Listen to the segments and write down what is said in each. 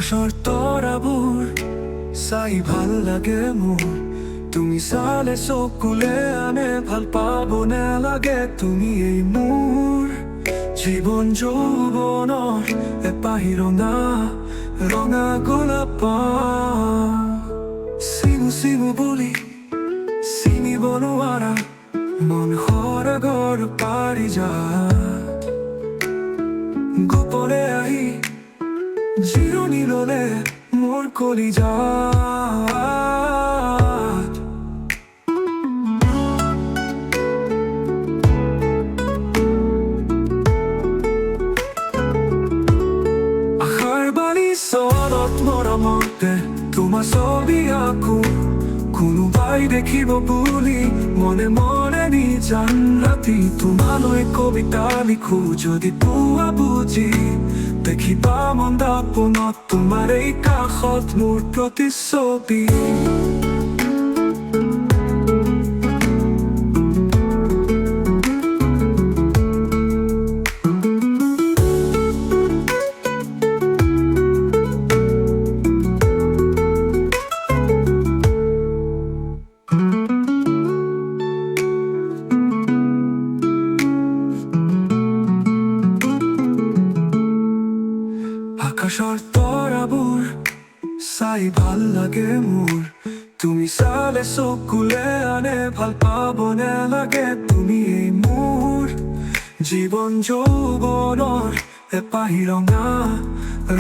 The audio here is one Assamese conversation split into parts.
আকাশৰ তৰাবোৰ চাই ভাল লাগে মোৰ। তুমি চালে চকুলে আনে ভাল পাব নালাগে। তুমি এই মোৰ জীৱন যৌৱনৰ এপাহি ৰঙা ৰঙা গোলাপ। চিঙো চিঙো বুলি চিঙিব নোৱাৰা মন সৰগৰ পাৰিজাত। গোপনে আহি জিৰণি ল'লে মোৰ কলিজাত। আশাৰ বাণী চলত মৰমতে তোমাৰ ছবি আঁকো। কোনোবাই দেখিব বুলি মনে মনে নিজান ৰাতি তোমালৈ কবিতা লিখো। যদি পুৱা বুজি দেখিবা মন দাপোনত তোমাৰ এই কাষত মোৰ প্ৰতিচ্ছবি। আকাশৰ তৰাবোৰ চাই ভাল লাগে মোৰ। তুমি চালে চকুলে আনে ভাল পাব নালাগে। তুমি এই মোৰ জীৱন যৌৱনৰ এপাহি ৰঙা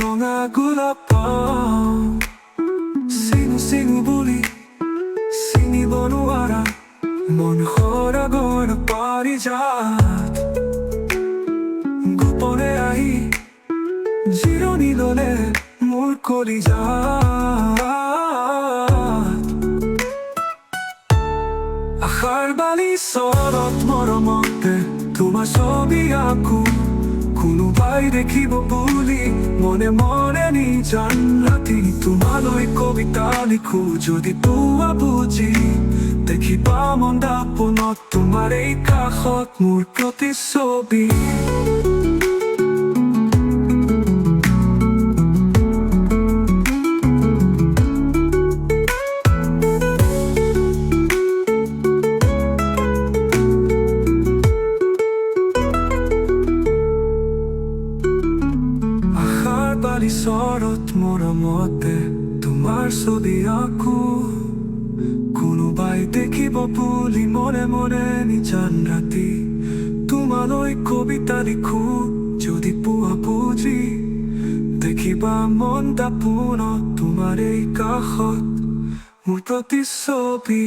ৰঙা গোলাপ। চিঙো চিঙো বুলি চিঙিব নোৱাৰা মন সৰগৰ পাৰিজাত। গোপনে আহি জিৰণি ল'লে মোৰ কলিজাত। আশাৰ বাণী চলত মৰমতে তোমাৰ ছবি আঁকো। কোনোবাই দেখিব বুলি মনে মনে নিজান ৰাতি তোমালৈ কবিতা লিখো। যদি পুৱা বুজি দেখিবা মন দাপোনত তোমাৰ এই কাষত মোৰ প্ৰতিচ্ছবি। চৰত মৰমতে তোমাৰ ছবি আঁকো। কোনোবাই দেখিব বুলি মনে মনে নিজান ৰাতি তোমালৈ কবিতা লিখো। যদি পুৱা বুজি দেখিবা মন দাপোনত তোমাৰ এই কাষত মোৰ প্ৰতিচ্ছবি।